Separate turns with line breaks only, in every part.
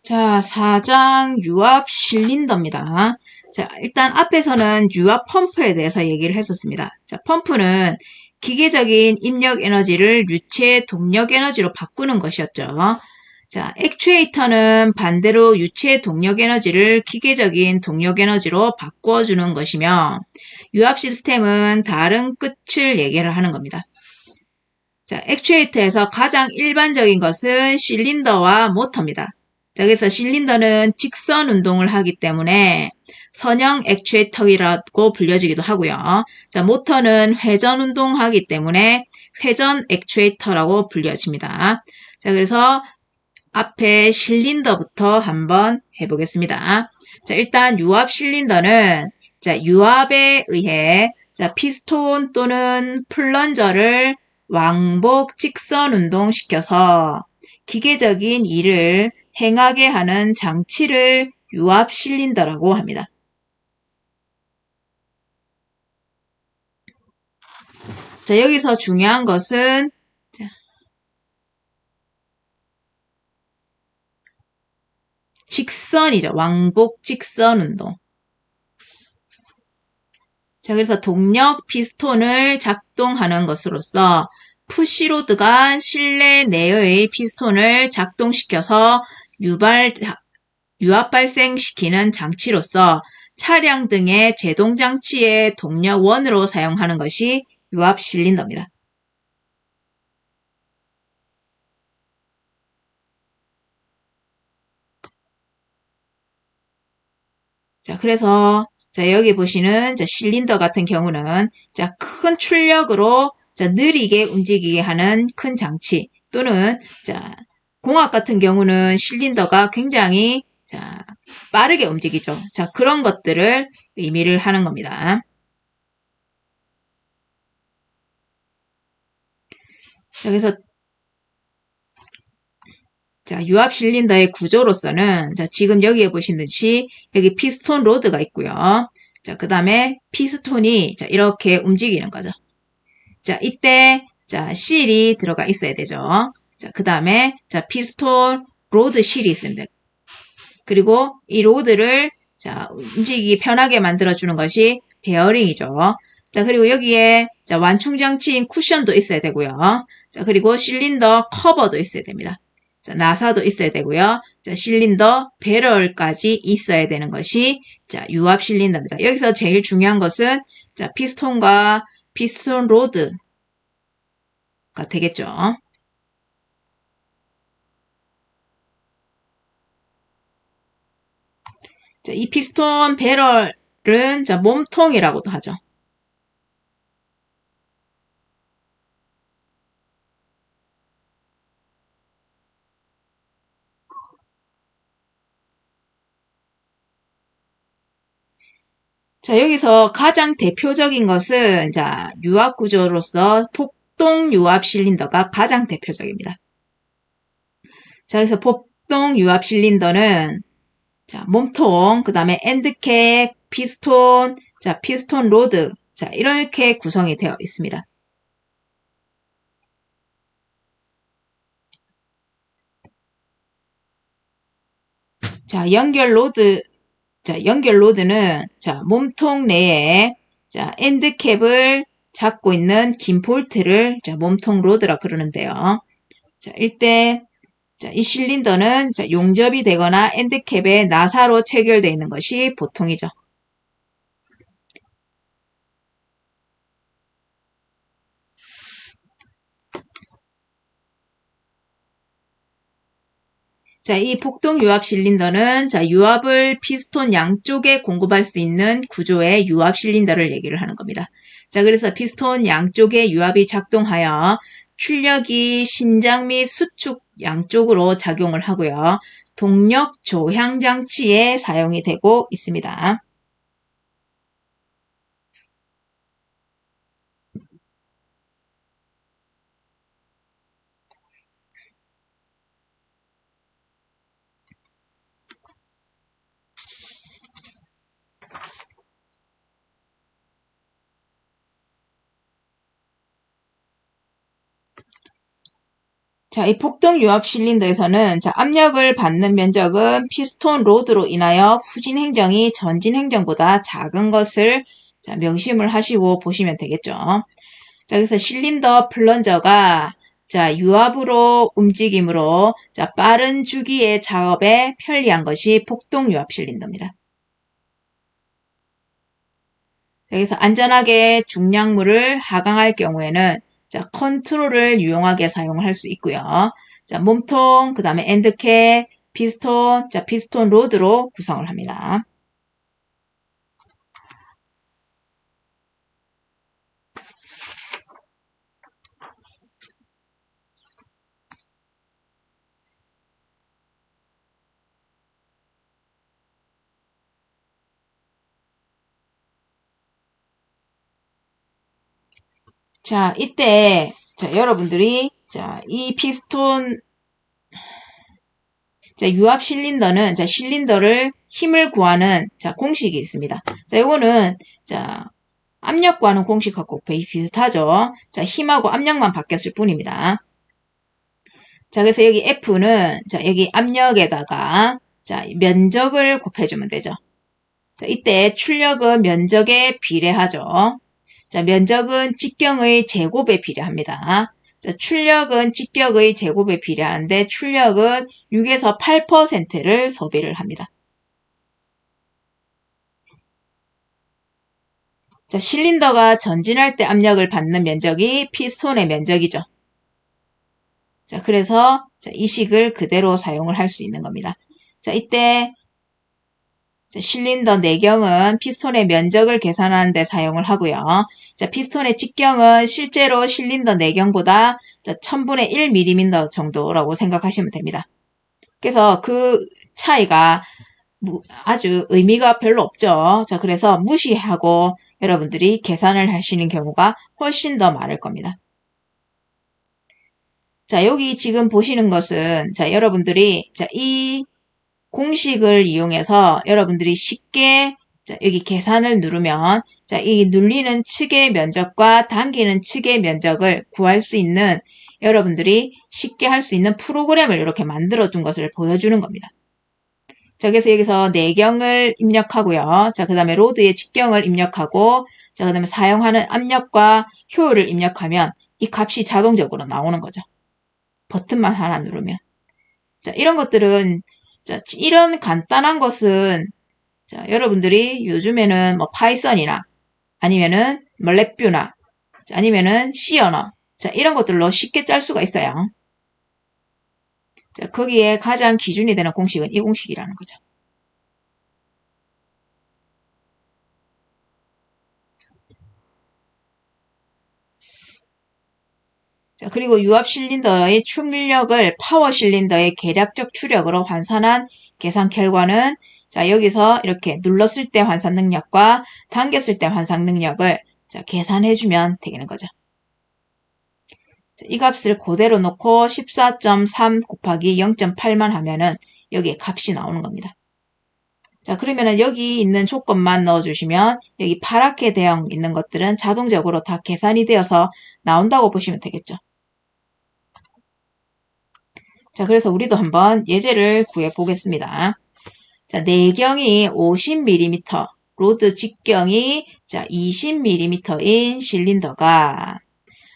자, 4장 유압 실린더입니다. 자, 일단 앞에서는 유압 펌프에 대해서 얘기를 했었습니다. 자, 펌프는 기계적인 입력 에너지를 유체 동력 에너지로 바꾸는 것이었죠. 자, 액추에이터는 반대로 유체 동력 에너지를 기계적인 동력 에너지로 바꿔주는 것이며, 유압 시스템은 다른 끝을 얘기를 하는 겁니다. 자, 액추에이터에서 가장 일반적인 것은 실린더와 모터입니다. 자, 그래서 실린더는 직선 운동을 하기 때문에 선형 액추에이터라고 불려지기도 하고요. 자, 모터는 회전 운동하기 때문에 회전 액추에이터라고 불려집니다. 자, 그래서 앞에 실린더부터 한번 해보겠습니다. 자, 일단 유압 실린더는 자, 유압에 의해 자, 피스톤 또는 플런저를 왕복 직선 운동시켜서 기계적인 일을 행하게 하는 장치를 유압 실린더라고 합니다. 자, 여기서 중요한 것은 직선이죠. 왕복 직선 운동. 자, 그래서 동력 피스톤을 작동하는 것으로서 푸시로드가 실내 내의 피스톤을 작동시켜서 유압 발생시키는 장치로서 차량 등의 제동장치의 동력원으로 사용하는 것이 유압 실린더입니다. 자, 그래서 자, 여기 보시는 자, 실린더 같은 경우는 자, 큰 출력으로 자, 느리게 움직이게 하는 큰 장치 또는 자, 공학 같은 경우는 실린더가 굉장히 자, 빠르게 움직이죠. 자, 그런 것들을 의미를 하는 겁니다. 자, 그래서 자, 유압 실린더의 구조로서는 자, 지금 여기에 보시듯이 여기 피스톤 로드가 있고요. 자, 그 다음에 피스톤이 자, 이렇게 움직이는 거죠. 자, 이때 자, 실이 들어가 있어야 되죠. 자, 그 다음에 자, 피스톤 로드 실이 있습니다. 그리고 이 로드를 자, 움직이기 편하게 만들어주는 것이 베어링이죠. 자, 그리고 여기에 자, 완충 장치인 쿠션도 있어야 되고요. 자, 그리고 실린더 커버도 있어야 됩니다. 자, 나사도 있어야 되고요. 자, 실린더 배럴까지 있어야 되는 것이 자, 유압 실린더입니다. 여기서 제일 중요한 것은 자, 피스톤과 피스톤 로드가 되겠죠. 자, 이 피스톤 배럴은 자, 몸통이라고도 하죠. 자, 여기서 가장 대표적인 것은 자, 유압 구조로서 폭동 유압 실린더가 가장 대표적입니다. 자, 그래서 폭동 유압 실린더는 자, 몸통, 그 다음에 엔드캡, 피스톤, 자, 피스톤 로드, 자, 이렇게 구성이 되어 있습니다. 자, 연결 로드는 자, 몸통 내에 자, 엔드캡을 잡고 있는 긴 볼트를 자, 몸통 로드라 그러는데요. 자, 이때 자, 이 실린더는 자, 용접이 되거나 엔드캡에 나사로 체결되어 있는 것이 보통이죠. 자, 이 폭동 유압 실린더는 자, 유압을 피스톤 양쪽에 공급할 수 있는 구조의 유압 실린더를 얘기를 하는 겁니다. 자, 그래서 피스톤 양쪽에 유압이 작동하여 출력이 신장 및 수축 양쪽으로 작용을 하고요. 동력 조향 장치에 사용이 되고 있습니다. 자, 이 폭동 유압 실린더에서는 자, 압력을 받는 면적은 피스톤 로드로 인하여 후진 행정이 전진 행정보다 작은 것을 자, 명심을 하시고 보시면 되겠죠. 자, 그래서 실린더 플런저가 자, 유압으로 움직이므로 자, 빠른 주기의 작업에 편리한 것이 폭동 유압 실린더입니다. 자, 여기서 안전하게 중량물을 하강할 경우에는 자, 컨트롤을 유용하게 사용할 수 있고요. 자, 몸통, 그 다음에 엔드캡, 피스톤, 자, 피스톤 로드로 구성을 합니다. 자, 이때 자, 여러분들이 자, 이 피스톤 자, 유압 실린더는 자, 실린더를 힘을 구하는 자, 공식이 있습니다. 자, 요거는 자, 압력 구하는 공식하고 비슷하죠. 자, 힘하고 압력만 바뀌었을 뿐입니다. 자, 그래서 여기 F는 자, 여기 압력에다가 자, 면적을 곱해주면 되죠. 자, 이때 출력은 면적에 비례하죠. 자, 면적은 직경의 제곱에 비례합니다. 자, 출력은 직격의 제곱에 비례하는데 출력은 6에서 8%를 소비를 합니다. 자, 실린더가 전진할 때 압력을 받는 면적이 피스톤의 면적이죠. 자, 그래서 자, 이 식을 그대로 사용을 할 수 있는 겁니다. 자, 이때 자, 실린더 내경은 피스톤의 면적을 계산하는 데 사용을 하고요. 자, 피스톤의 직경은 실제로 실린더 내경보다 1000분의 1mm 정도라고 생각하시면 됩니다. 그래서 그 차이가 아주 의미가 별로 없죠. 자, 그래서 무시하고 여러분들이 계산을 하시는 경우가 훨씬 더 많을 겁니다. 자, 여기 지금 보시는 것은 자, 여러분들이 자, 이 공식을 이용해서 여러분들이 쉽게 자, 여기 계산을 누르면 자, 이 눌리는 측의 면적과 당기는 측의 면적을 구할 수 있는 여러분들이 쉽게 할 수 있는 프로그램을 이렇게 만들어 둔 것을 보여주는 겁니다. 자, 그래서 여기서 내경을 입력하고요. 자, 그 다음에 로드의 직경을 입력하고 자, 그 다음에 사용하는 압력과 효율을 입력하면 이 값이 자동적으로 나오는 거죠. 버튼만 하나 누르면. 자, 이런 것들은 자, 이런 간단한 것은 자, 여러분들이 요즘에는 뭐 파이썬이나 아니면은 뭐 랩뷰나 아니면은 C 언어 자, 이런 것들로 쉽게 짤 수가 있어요. 자, 거기에 가장 기준이 되는 공식은 이 공식이라는 거죠. 자, 그리고 유압 실린더의 출력을 파워 실린더의 계략적 추력으로 환산한 계산 결과는 자, 여기서 이렇게 눌렀을 때 환산 능력과 당겼을 때 환산 능력을 자, 계산해주면 되는 거죠. 자, 이 값을 그대로 놓고 14.3 곱하기 0.8만 하면은 여기에 값이 나오는 겁니다. 자, 그러면은 여기 있는 조건만 넣어주시면 여기 파랗게 되어 있는 것들은 자동적으로 다 계산이 되어서 나온다고 보시면 되겠죠. 자, 그래서 우리도 한번 예제를 구해 보겠습니다. 자, 내경이 50mm, 로드 직경이 자, 20mm인 실린더가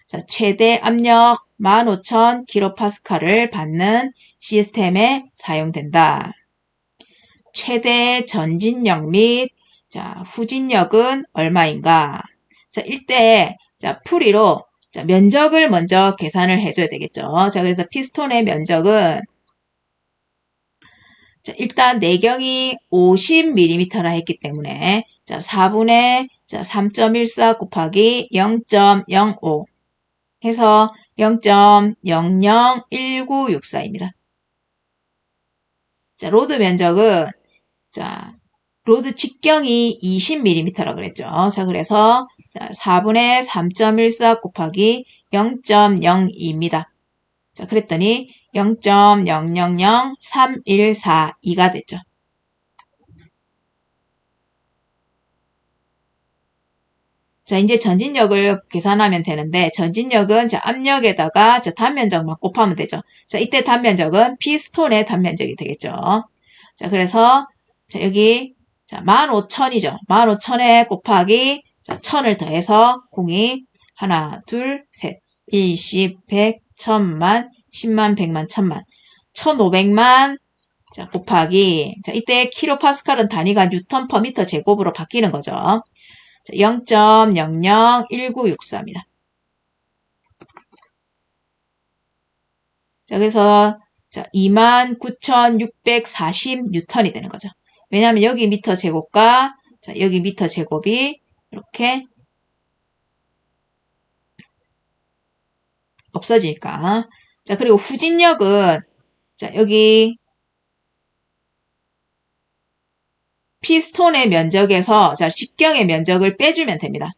자, 최대 압력 15,000kPa를 받는 시스템에 사용된다. 최대 전진력 및 자, 후진력은 얼마인가? 자, 이때 자, 풀이로 자, 면적을 먼저 계산을 해줘야 되겠죠. 자, 그래서 피스톤의 면적은 자, 일단 내경이 50mm라 했기 때문에 자, 4분의 자, 3.14 곱하기 0.05 해서 0.001964입니다. 자, 로드 면적은 자, 로드 직경이 20mm라고 그랬죠. 자, 그래서 자, 4분의 3.14 곱하기 0.02입니다. 자, 그랬더니 0.000314가 됐죠. 자, 이제 전진력을 계산하면 되는데, 전진력은 자, 압력에다가 자, 단면적만 곱하면 되죠. 자, 이때 단면적은 피스톤의 단면적이 되겠죠. 자, 그래서 자, 여기 자, 15,000이죠. 15,000에 곱하기 자, 1000을 더해서 공이 하나, 둘, 셋, 1, 10, 100, 1000만, 10만, 100만, 1000만, 1500만 자, 곱하기 자, 이때 킬로파스칼은 단위가 뉴턴 퍼 미터 제곱으로 바뀌는 거죠. 0.001964입니다. 자, 그래서 자, 29,640 뉴턴이 되는 거죠. 왜냐하면 여기 미터 제곱과 자, 여기 미터 제곱이 이렇게 없어지니까. 자, 그리고 후진력은 자, 여기 피스톤의 면적에서 자, 직경의 면적을 빼주면 됩니다.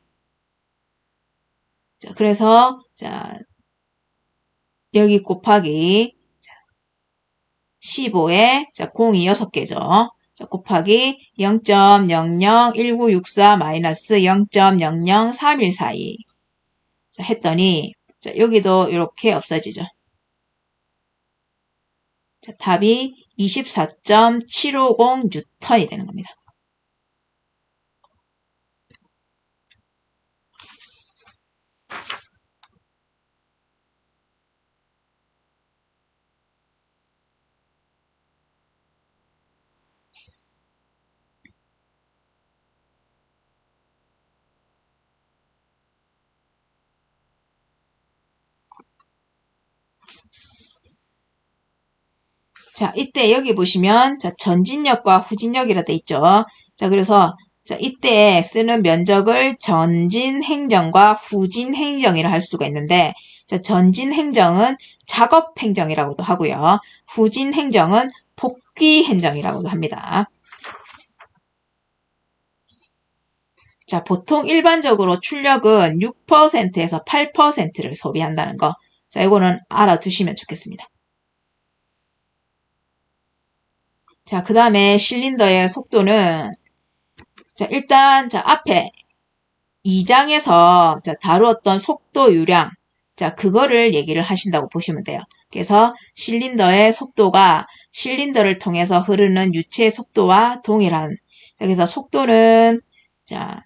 자, 그래서 자, 여기 곱하기 15에 자, 공이 6개죠. 자, 곱하기 0.001964 마이너스 0.003142 자, 했더니 자, 여기도 이렇게 없어지죠. 자, 답이 24.750 뉴턴이 되는 겁니다. 자, 이때 여기 보시면 자, 전진력과 후진력이라 돼 있죠. 자, 그래서 자, 이때 쓰는 면적을 전진 행정과 후진 행정이라 할 수가 있는데 자, 전진 행정은 작업 행정이라고도 하고요. 후진 행정은 복귀 행정이라고도 합니다. 자, 보통 일반적으로 출력은 6%에서 8%를 소비한다는 거. 자, 이거는 알아두시면 좋겠습니다. 자, 그 다음에 실린더의 속도는 자, 일단 자, 앞에 2장에서 자, 다루었던 속도 유량 자, 그거를 얘기를 하신다고 보시면 돼요. 그래서 실린더의 속도가 실린더를 통해서 흐르는 유체의 속도와 동일한 자, 그래서 속도는 자,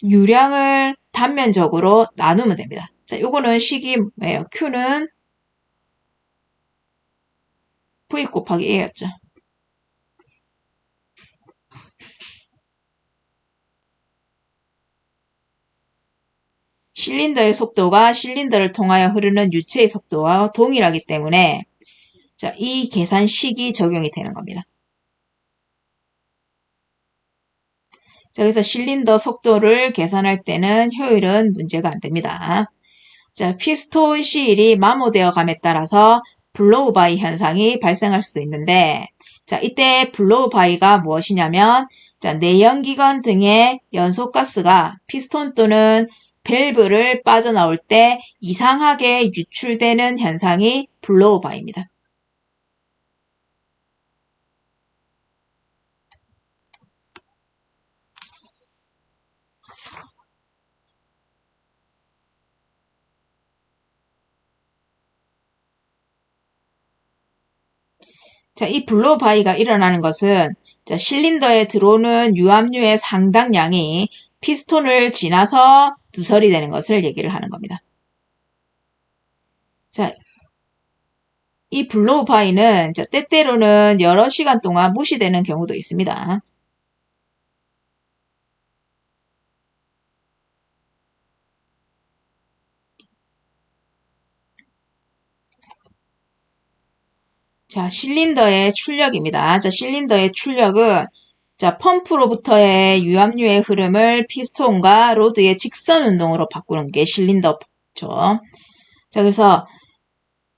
유량을 단면적으로 나누면 됩니다. 자, 요거는 식이 뭐예요? Q는 V 곱하기 A였죠. 실린더의 속도가 실린더를 통하여 흐르는 유체의 속도와 동일하기 때문에 자, 이 계산식이 적용이 되는 겁니다. 자, 그래서 실린더 속도를 계산할 때는 효율은 문제가 안 됩니다. 자, 피스톤 시일이 마모되어 감에 따라서 블로우 바이 현상이 발생할 수도 있는데 자, 이때 블로우 바이가 무엇이냐면 자, 내연기관 등의 연소가스가 피스톤 또는 밸브를 빠져나올 때 이상하게 유출되는 현상이 블로우 바이입니다. 자, 이 블로우 바이가 일어나는 것은 자, 실린더에 들어오는 유압류의 상당량이 피스톤을 지나서 누설이 되는 것을 얘기를 하는 겁니다. 자, 이 블로우 바이는 자, 때때로는 여러 시간 동안 무시되는 경우도 있습니다. 자, 실린더의 출력입니다. 자, 실린더의 출력은 자, 펌프로부터의 유압류의 흐름을 피스톤과 로드의 직선 운동으로 바꾸는 게 실린더죠. 자, 그래서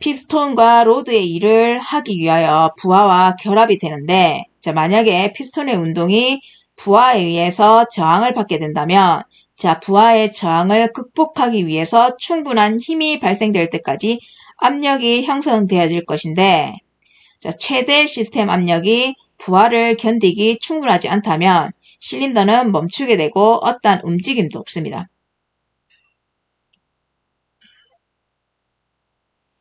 피스톤과 로드의 일을 하기 위하여 부하와 결합이 되는데 자, 만약에 피스톤의 운동이 부하에 의해서 저항을 받게 된다면 자, 부하의 저항을 극복하기 위해서 충분한 힘이 발생될 때까지 압력이 형성되어질 것인데 자, 최대 시스템 압력이 부하를 견디기 충분하지 않다면 실린더는 멈추게 되고 어떠한 움직임도 없습니다.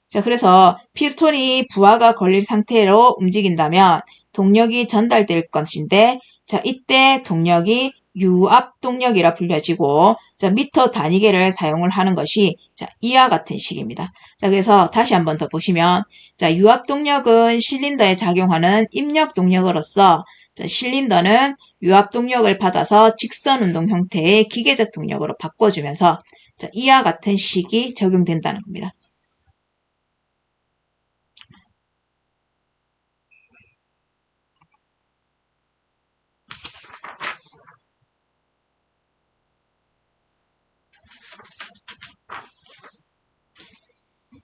자, 그래서 피스톤이 부하가 걸릴 상태로 움직인다면 동력이 전달될 것인데, 자, 이때 동력이 유압 동력이라 불려지고, 자, 미터 단위계를 사용을 하는 것이, 자, 이와 같은 식입니다. 자, 그래서 다시 한번 더 보시면, 자, 유압 동력은 실린더에 작용하는 입력 동력으로서, 자, 실린더는 유압 동력을 받아서 직선 운동 형태의 기계적 동력으로 바꿔주면서, 자, 이와 같은 식이 적용된다는 겁니다.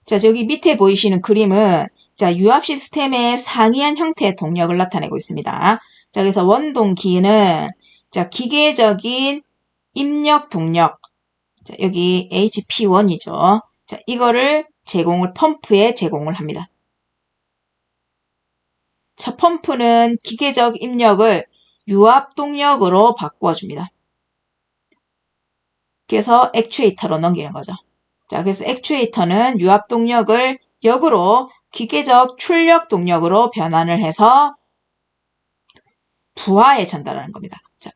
자, 저기 밑에 보이시는 그림은 자, 유압 시스템의 상이한 형태의 동력을 나타내고 있습니다. 자, 그래서 원동기는 자, 기계적인 입력 동력. 자, 여기 HP1이죠. 자, 이거를 펌프에 제공을 합니다. 자, 펌프는 기계적 입력을 유압 동력으로 바꿔줍니다. 그래서 액추에이터로 넘기는 거죠. 자, 그래서 액추에이터는 유압 동력을 역으로 기계적 출력 동력으로 변환을 해서 부하에 전달하는 겁니다. 자,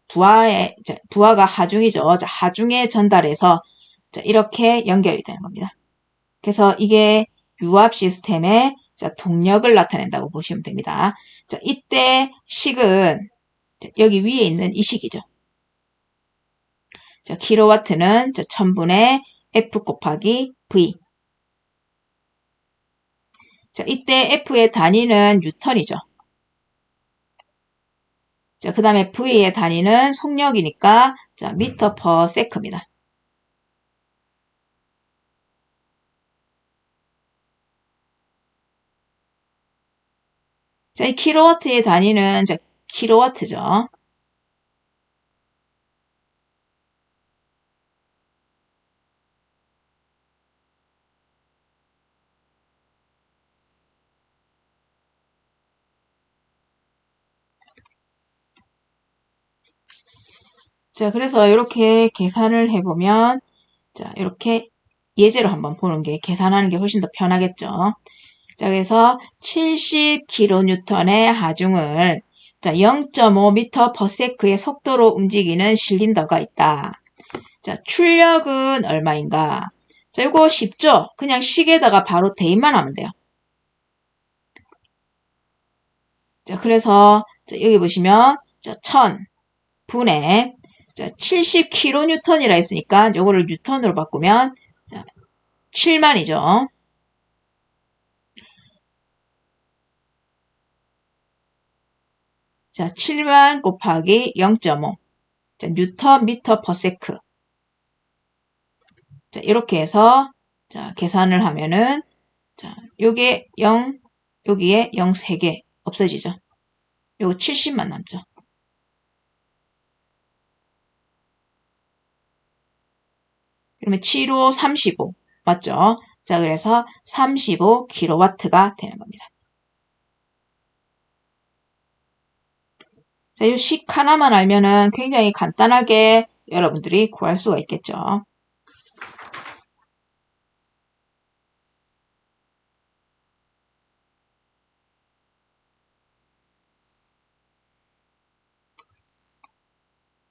부하가 하중이죠. 자, 하중에 전달해서 자, 이렇게 연결이 되는 겁니다. 그래서 이게 유압 시스템의 자, 동력을 나타낸다고 보시면 됩니다. 자, 이때 식은 자, 여기 위에 있는 이 식이죠. 자, 킬로와트는 자, 1000분의 F 곱하기 V. 자, 이때 F의 단위는 뉴턴이죠. 자, 그 다음에 V의 단위는 속력이니까, 자, 미터 퍼 세크입니다. 자, 이 킬로와트의 단위는, 자, 킬로와트죠. 자, 그래서 이렇게 계산을 해보면, 자, 이렇게 예제로 한번 보는 게, 계산하는 게 훨씬 더 편하겠죠. 자, 그래서 70kN의 하중을 자, 0.5m/s의 속도로 움직이는 실린더가 있다. 자, 출력은 얼마인가? 자, 이거 쉽죠? 그냥 식에다가 바로 대입만 하면 돼요. 자, 그래서 자, 여기 보시면 자, 1000분의 자, 70kN이라 했으니까 요거를 뉴턴으로 바꾸면 자, 7만이죠. 자, 7만 곱하기 0.5. 자, 뉴턴 미터 퍼 세크. 자, 이렇게 해서 자, 계산을 하면은 자, 요게 0, 여기에 0 3개 없어지죠. 요거 70만 남죠. 그러면 7호 35 맞죠? 자, 그래서 35kW가 되는 겁니다. 자, 이 식 하나만 알면은 굉장히 간단하게 여러분들이 구할 수가 있겠죠.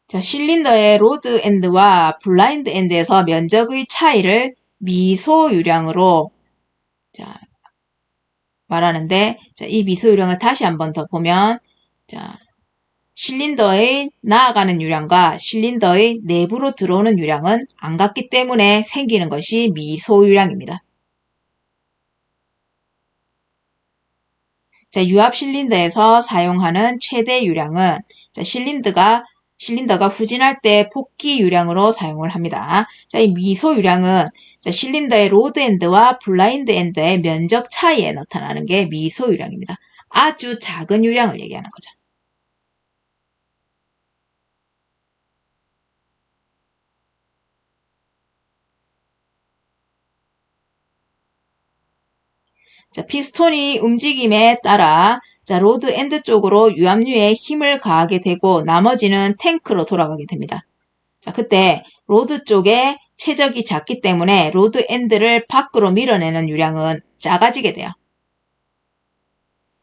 자, 실린더의 로드 엔드와 블라인드 엔드에서 면적의 차이를 미소유량으로 자, 말하는데, 자, 이 미소유량을 다시 한번 더 보면, 자, 실린더의 나아가는 유량과 실린더의 내부로 들어오는 유량은 안 같기 때문에 생기는 것이 미소유량입니다. 자, 유압 실린더에서 사용하는 최대 유량은 자, 실린더가 후진할 때 폭기 유량으로 사용을 합니다. 자, 이 미소 유량은 자, 실린더의 로드 엔드와 블라인드 엔드의 면적 차이에 나타나는 게 미소 유량입니다. 아주 작은 유량을 얘기하는 거죠. 자, 피스톤이 움직임에 따라 자, 로드 엔드 쪽으로 유압류에 힘을 가하게 되고 나머지는 탱크로 돌아가게 됩니다. 자, 그때 로드 쪽에 최적이 작기 때문에 로드 엔드를 밖으로 밀어내는 유량은 작아지게 돼요.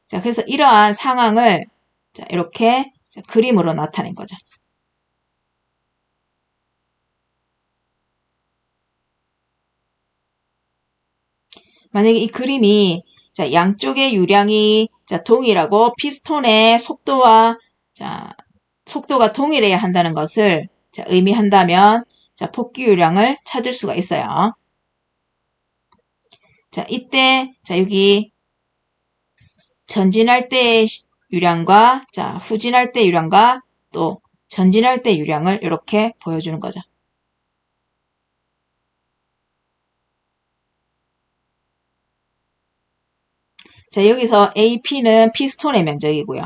자, 그래서 이러한 상황을 자, 이렇게 그림으로 나타낸 거죠. 만약에 이 그림이 자, 양쪽의 유량이 자, 동일하고 피스톤의 속도와 자, 속도가 동일해야 한다는 것을 자, 의미한다면 자, 폭기 유량을 찾을 수가 있어요. 자, 이때 자, 여기 전진할 때의 유량과 자, 후진할 때 유량과 또 전진할 때 유량을 이렇게 보여주는 거죠. 자, 여기서 AP는 피스톤의 면적이고요.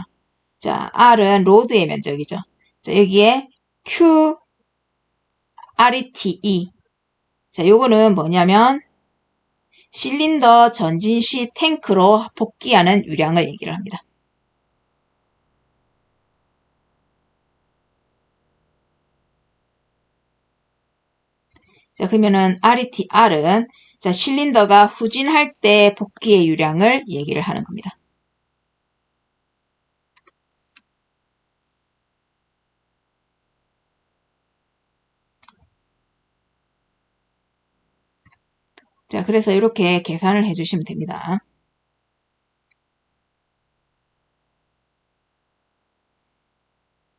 자, R은 로드의 면적이죠. 자, 여기에 Q, RETE. 자, 요거는 뭐냐면 실린더 전진 시 탱크로 복귀하는 유량을 얘기를 합니다. 자, 그러면은 RETR은 자, 실린더가 후진할 때 복귀의 유량을 얘기를 하는 겁니다. 자, 그래서 이렇게 계산을 해주시면 됩니다.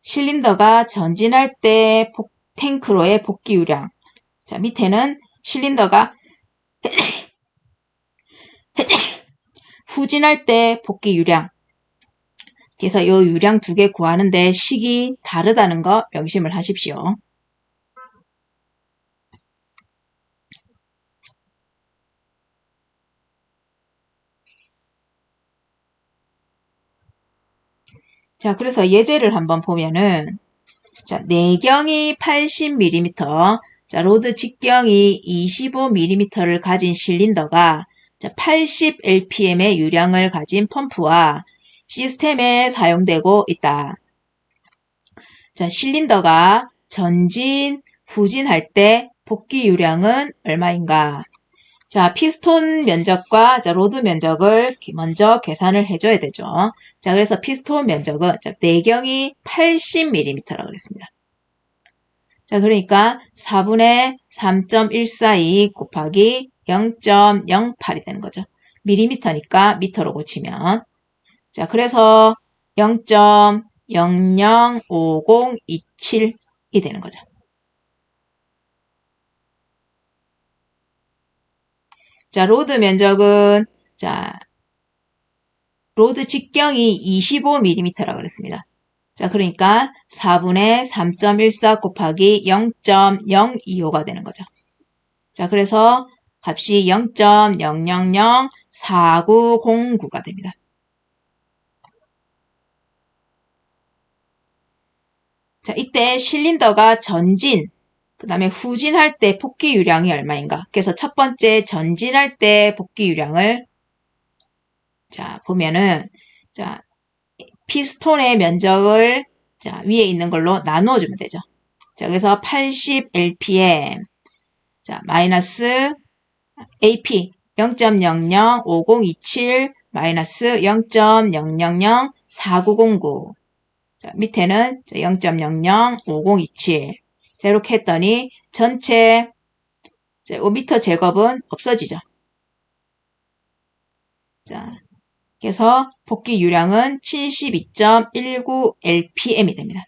실린더가 전진할 때 탱크로의 복귀 유량. 자, 밑에는 실린더가 후진할 때 복귀 유량. 그래서 이 유량 두 개 구하는데 식이 다르다는 거 명심을 하십시오. 자, 그래서 예제를 한번 보면은 자, 내경이 80mm, 자, 로드 직경이 25mm를 가진 실린더가 자, 80rpm의 유량을 가진 펌프와 시스템에 사용되고 있다. 자, 실린더가 전진, 후진할 때 복귀 유량은 얼마인가? 자, 피스톤 면적과 자, 로드 면적을 먼저 계산을 해줘야 되죠. 자, 그래서 피스톤 면적은 자, 내경이 80mm라고 그랬습니다. 자, 그러니까 4분의 3.142 곱하기 0.08이 되는 거죠. 밀리미터니까 미터로 고치면. 자, 그래서 0.005027이 되는 거죠. 자, 로드 면적은, 자, 로드 직경이 25mm라고 그랬습니다. 자, 그러니까 4분의 3.14 곱하기 0.025가 되는 거죠. 자, 그래서 값이 0.000499가 됩니다. 자, 이때 실린더가 전진, 그 다음에 후진할 때 복귀 유량이 얼마인가? 그래서 첫 번째 전진할 때 복귀 유량을 자, 보면은 자, 피스톤의 면적을 자, 위에 있는 걸로 나누어 주면 되죠. 자, 그래서 80rpm 자, 마이너스 AP 0.005027 마이너스 0.0004909 자, 밑에는 0.005027 자, 이렇게 했더니 전체 5m 제곱은 없어지죠. 자, 그래서 복귀 유량은 72.19rpm이 됩니다.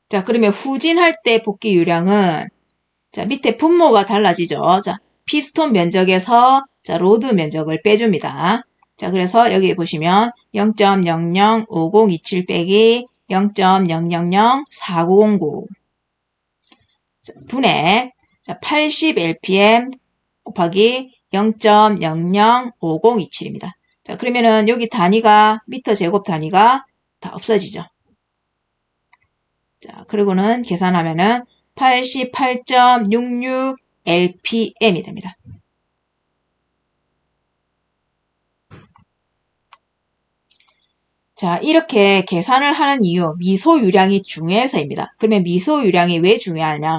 자, 그러면 후진할 때 복귀 유량은 자, 밑에 분모가 달라지죠. 자, 피스톤 면적에서 자, 로드 면적을 빼줍니다. 자, 그래서 여기 보시면 0.005027 빼기 0.0004909 분의 80rpm 곱하기 0.005027입니다. 자, 그러면은 여기 단위가 미터 제곱 단위가 다 없어지죠. 자, 그리고는 계산하면은 88.66 RPM이 됩니다. 자, 이렇게 계산을 하는 이유, 미소유량이 중요해서입니다. 그러면 미소유량이 왜 중요하냐?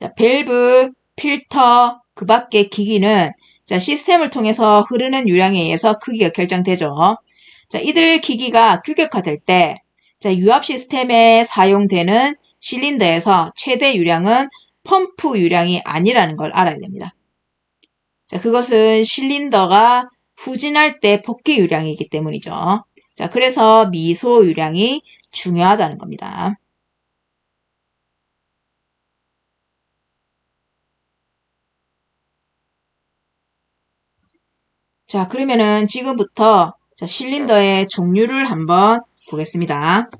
자, 밸브, 필터, 그 밖의 기기는 자, 시스템을 통해서 흐르는 유량에 의해서 크기가 결정되죠. 자, 이들 기기가 규격화될 때, 자, 유압 시스템에 사용되는 실린더에서 최대 유량은 펌프 유량이 아니라는 걸 알아야 됩니다. 자, 그것은 실린더가 후진할 때 복귀 유량이기 때문이죠. 자, 그래서 미소 유량이 중요하다는 겁니다. 자, 그러면은 지금부터 자, 실린더의 종류를 한번 보겠습니다.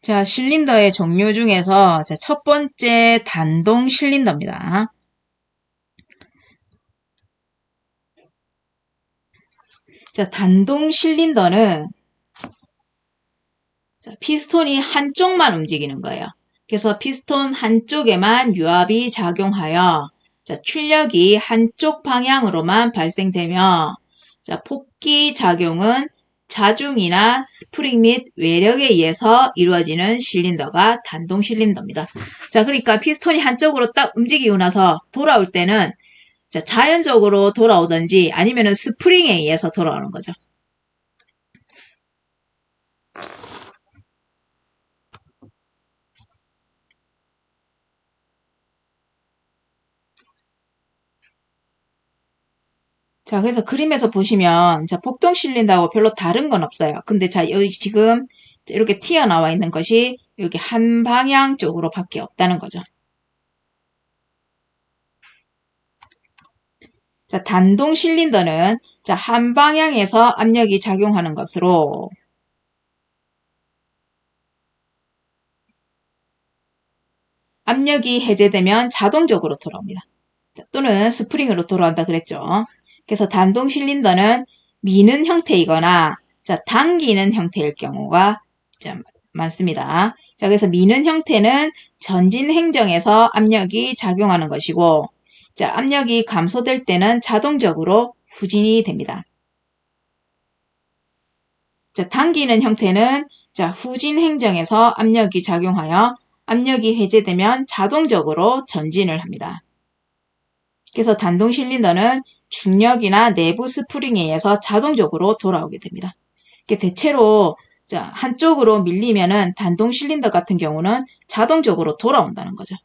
자, 실린더의 종류 중에서 자, 첫 번째 단동 실린더입니다. 자, 단동 실린더는 자, 피스톤이 한쪽만 움직이는 거예요. 그래서 피스톤 한쪽에만 유압이 작용하여 자, 출력이 한쪽 방향으로만 발생되며 자, 폭기 작용은 자중이나 스프링 및 외력에 의해서 이루어지는 실린더가 단동 실린더입니다. 자, 그러니까 피스톤이 한쪽으로 딱 움직이고 나서 돌아올 때는 자, 자연적으로 돌아오든지 아니면은 스프링에 의해서 돌아오는 거죠. 자, 그래서 그림에서 보시면 자, 폭동 실린더하고 별로 다른 건 없어요. 근데 자, 여기 지금 이렇게 튀어나와 있는 것이 이렇게 한 방향 쪽으로 밖에 없다는 거죠. 자, 단동 실린더는 자, 한 방향에서 압력이 작용하는 것으로 압력이 해제되면 자동적으로 돌아옵니다. 자, 또는 스프링으로 돌아온다 그랬죠. 그래서 단동 실린더는 미는 형태이거나 자, 당기는 형태일 경우가 많습니다. 자, 그래서 미는 형태는 전진 행정에서 압력이 작용하는 것이고 자, 압력이 감소될 때는 자동적으로 후진이 됩니다. 자, 당기는 형태는 자, 후진 행정에서 압력이 작용하여 압력이 해제되면 자동적으로 전진을 합니다. 그래서 단동 실린더는 중력이나 내부 스프링에 의해서 자동적으로 돌아오게 됩니다. 대체로 자, 한쪽으로 밀리면은 단동 실린더 같은 경우는 자동적으로 돌아온다는 거죠.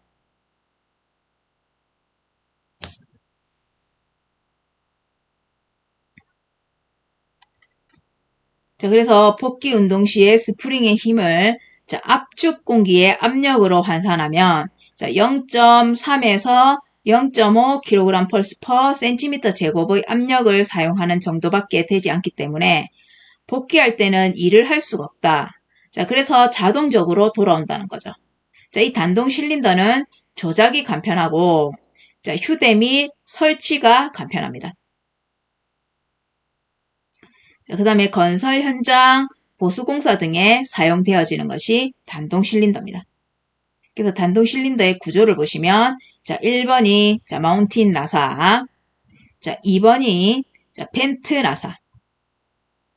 자, 그래서 복귀 운동 시에 스프링의 힘을 자, 압축 공기의 압력으로 환산하면 자, 0.3에서 0.5kg 펄스 퍼 cm 제곱의 압력을 사용하는 정도밖에 되지 않기 때문에 복귀할 때는 일을 할 수가 없다. 자, 그래서 자동적으로 돌아온다는 거죠. 자, 이 단동 실린더는 조작이 간편하고 자, 휴대 및 설치가 간편합니다. 그 다음에 건설 현장, 보수공사 등에 사용되어지는 것이 단동 실린더입니다. 그래서 단동 실린더의 구조를 보시면 자, 1번이 자, 마운틴 나사, 자, 2번이 자, 벤트 나사,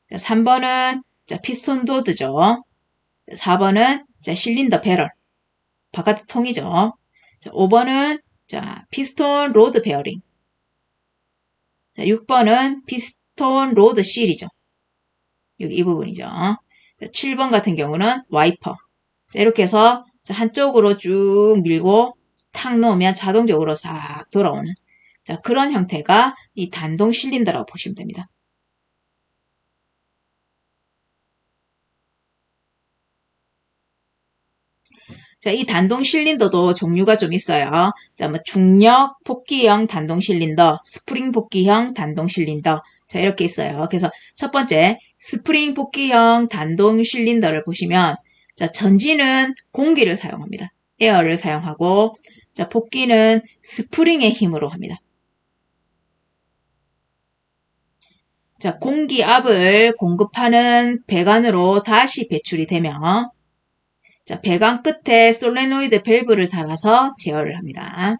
자, 3번은 자, 피스톤 도드죠. 4번은 자, 실린더 배럴, 바깥 통이죠. 자, 5번은 자, 피스톤 로드 베어링, 자, 6번은 피스톤 로드 실이죠. 여기 이 부분이죠. 자, 7번 같은 경우는 와이퍼. 자, 이렇게 해서 자, 한쪽으로 쭉 밀고 탁 놓으면 자동적으로 싹 돌아오는 자, 그런 형태가 이 단동 실린더라고 보시면 됩니다. 자, 이 단동 실린더도 종류가 좀 있어요. 자, 뭐 중력 복귀형 단동 실린더, 스프링 복귀형 단동 실린더. 자, 이렇게 있어요. 그래서 첫 번째 스프링 복귀형 단동 실린더를 보시면 자, 전진은 공기를 사용합니다. 에어를 사용하고 자, 복귀는 스프링의 힘으로 합니다. 자, 공기압을 공급하는 배관으로 다시 배출이 되며, 자, 배관 끝에 솔레노이드 밸브를 달아서 제어를 합니다.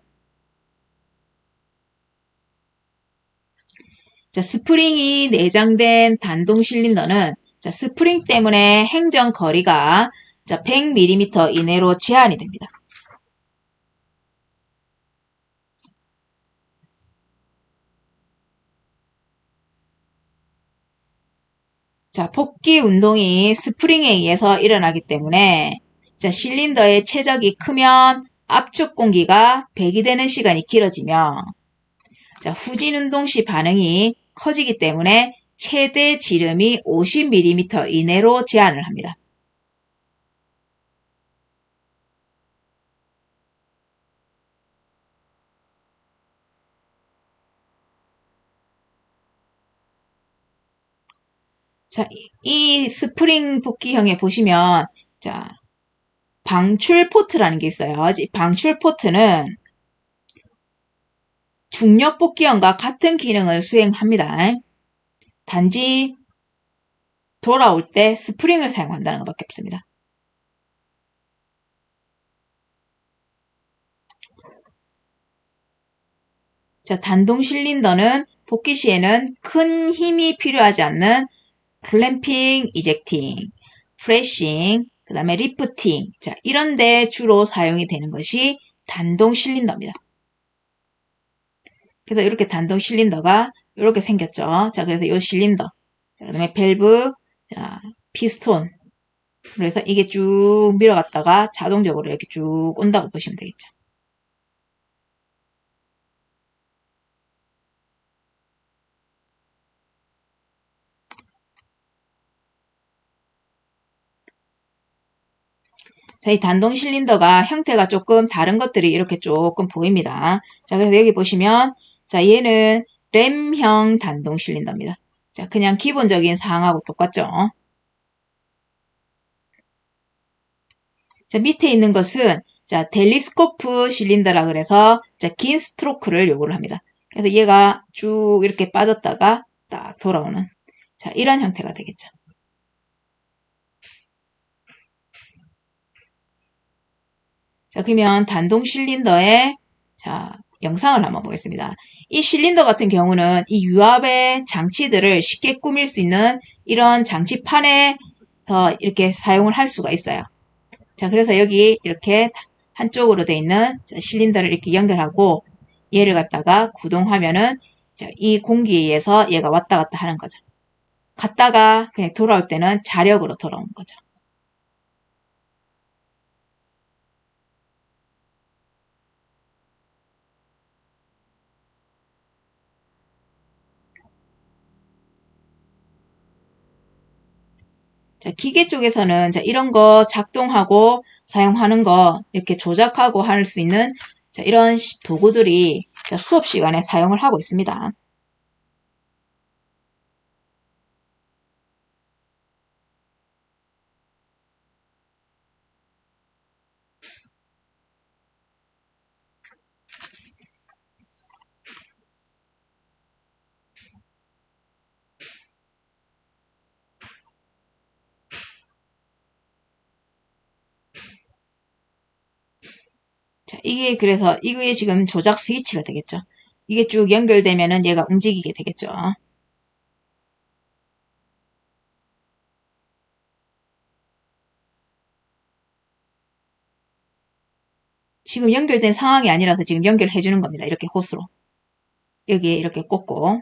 자, 스프링이 내장된 단동 실린더는 자, 스프링 때문에 행정 거리가 자, 100mm 이내로 제한이 됩니다. 자, 복귀 운동이 스프링에 의해서 일어나기 때문에 자, 실린더의 최적이 크면 압축 공기가 배기되는 시간이 길어지며 자, 후진 운동 시 반응이 커지기 때문에 최대 지름이 50mm 이내로 제한을 합니다. 자, 이 스프링 복귀형에 보시면 자, 방출 포트라는 게 있어요. 방출 포트는 중력 복귀형과 같은 기능을 수행합니다. 단지 돌아올 때 스프링을 사용한다는 것밖에 없습니다. 자, 단동 실린더는 복귀 시에는 큰 힘이 필요하지 않는 클램핑, 이젝팅, 프레싱, 그 다음에 리프팅, 자, 이런 데 주로 사용이 되는 것이 단동 실린더입니다. 그래서 이렇게 단동 실린더가 이렇게 생겼죠. 자, 그래서 이 실린더, 자, 그 다음에 밸브, 자, 피스톤. 그래서 이게 쭉 밀어갔다가 자동적으로 이렇게 쭉 온다고 보시면 되겠죠. 자, 이 단동 실린더가 형태가 조금 다른 것들이 이렇게 조금 보입니다. 자, 그래서 여기 보시면, 자, 얘는 램형 단동 실린더입니다. 자, 그냥 기본적인 사항하고 똑같죠? 자, 밑에 있는 것은, 자, 텔리스코프 실린더라 그래서, 자, 긴 스트로크를 요구를 합니다. 그래서 얘가 쭉 이렇게 빠졌다가 딱 돌아오는, 자, 이런 형태가 되겠죠. 자, 그러면 단동 실린더의 자, 영상을 한번 보겠습니다. 이 실린더 같은 경우는 이 유압의 장치들을 쉽게 꾸밀 수 있는 이런 장치판에서 이렇게 사용을 할 수가 있어요. 자, 그래서 여기 이렇게 한쪽으로 돼 있는 실린더를 이렇게 연결하고 얘를 갖다가 구동하면은 자, 이 공기에 의해서 얘가 왔다 갔다 하는 거죠. 갔다가 그냥 돌아올 때는 자력으로 돌아오는 거죠. 자, 기계 쪽에서는 자, 이런 거 작동하고 사용하는 거 이렇게 조작하고 할 수 있는 자, 이런 도구들이 자, 수업 시간에 사용을 하고 있습니다. 자, 이게 그래서 이게 지금 조작 스위치가 되겠죠. 이게 쭉 연결되면은 얘가 움직이게 되겠죠. 지금 연결된 상황이 아니라서 지금 연결해 주는 겁니다. 이렇게 호스로. 여기에 이렇게 꽂고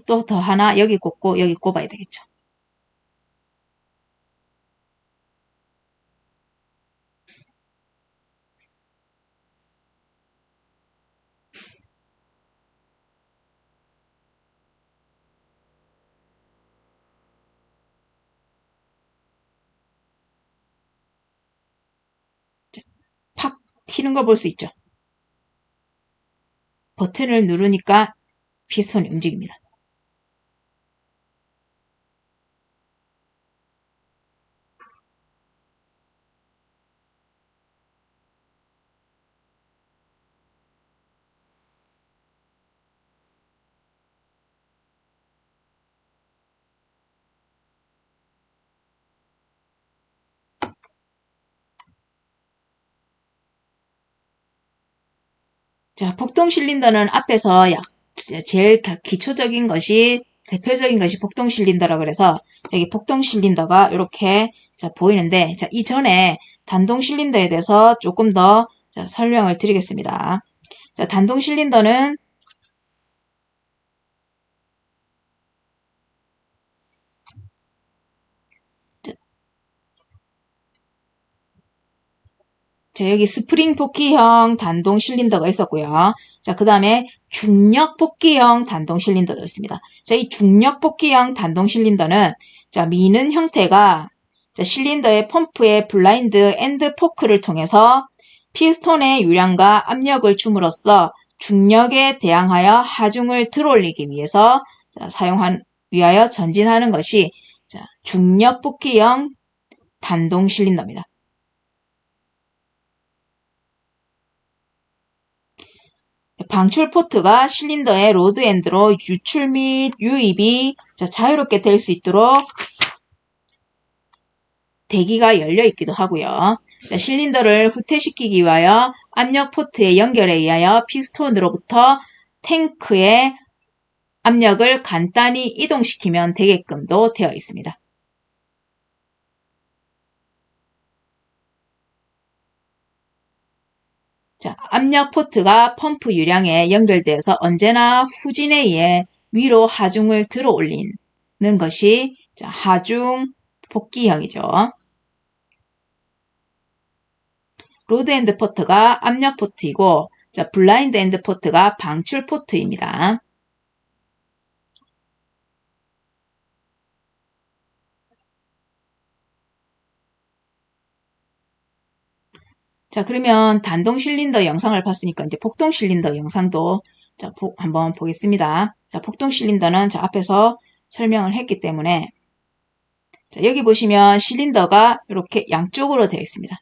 또 더 하나 여기 꽂고 여기 꼽아야 되겠죠. 팍 튀는 거 볼 수 있죠. 버튼을 누르니까 피스톤이 움직입니다. 자, 폭동 실린더는 앞에서 제일 기초적인 것이 대표적인 것이 폭동 실린더라 그래서 여기 폭동 실린더가 이렇게 보이는데 자, 이전에 단동 실린더에 대해서 조금 더 설명을 드리겠습니다. 자, 단동 실린더는 자, 여기 스프링 포키형 단동 실린더가 있었고요. 자, 그 다음에 중력 포키형 단동 실린더도 있습니다. 자, 이 중력 포키형 단동 실린더는 자, 미는 형태가 자, 실린더의 펌프의 블라인드 엔드 포크를 통해서 피스톤의 유량과 압력을 줌으로써 중력에 대항하여 하중을 들어올리기 위해서 위하여 전진하는 것이 자, 중력 포키형 단동 실린더입니다. 방출 포트가 실린더의 로드 엔드로 유출 및 유입이 자유롭게 될 수 있도록 대기가 열려 있기도 하고요. 자, 실린더를 후퇴시키기 위하여 압력 포트의 연결에 의하여 피스톤으로부터 탱크의 압력을 간단히 이동시키면 되게끔도 되어 있습니다. 자, 압력 포트가 펌프 유량에 연결되어서 언제나 후진에 의해 위로 하중을 들어 올리는 것이 하중 복기형이죠. 로드 엔드 포트가 압력 포트이고 블라인드 엔드 포트가 방출 포트입니다. 자, 그러면 단동 실린더 영상을 봤으니까 이제 폭동 실린더 영상도 한번 보겠습니다. 자, 폭동 실린더는 앞에서 설명을 했기 때문에 자, 여기 보시면 실린더가 이렇게 양쪽으로 되어 있습니다.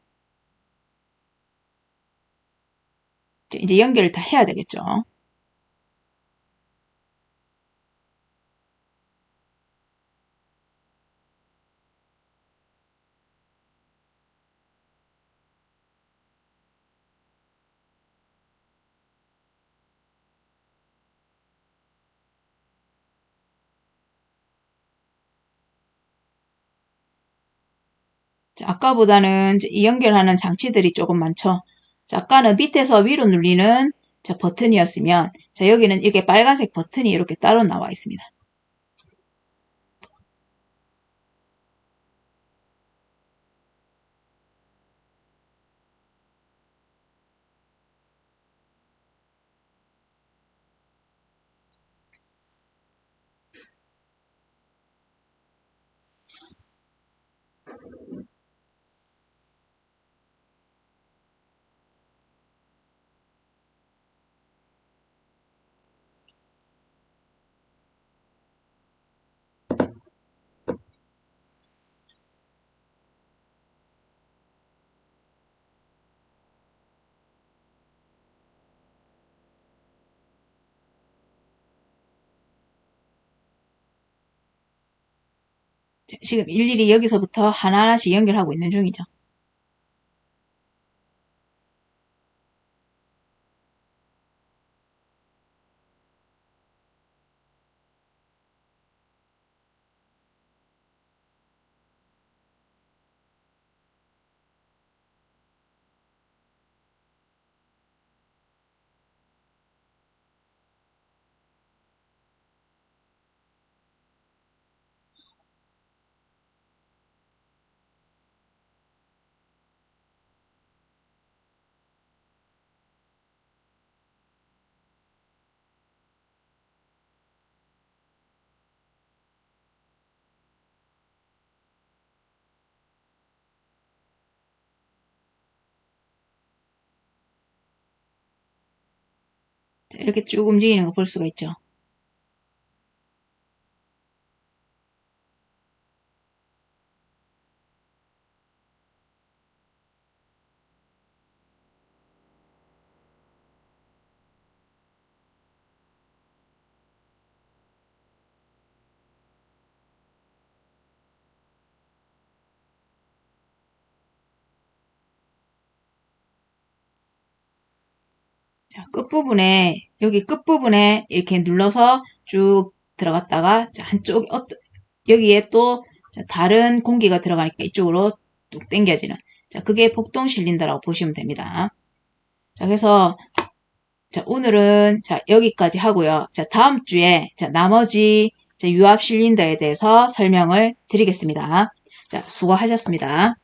이제 연결을 다 해야 되겠죠. 자, 아까보다는 이 연결하는 장치들이 조금 많죠. 자, 아까는 밑에서 위로 눌리는 버튼이었으면 자, 여기는 이렇게 빨간색 버튼이 이렇게 따로 나와 있습니다. 자, 지금 일일이 여기서부터 하나하나씩 연결하고 있는 중이죠. 자, 이렇게 쭉 움직이는 거 볼 수가 있죠. 자, 끝부분에, 여기 끝부분에 이렇게 눌러서 쭉 들어갔다가, 자, 여기에 또 다른 공기가 들어가니까 이쪽으로 뚝 당겨지는. 자, 그게 복동 실린더라고 보시면 됩니다. 자, 그래서, 자, 오늘은, 자, 여기까지 하고요. 자, 다음 주에, 자, 나머지, 자, 유압 실린더에 대해서 설명을 드리겠습니다. 자, 수고하셨습니다.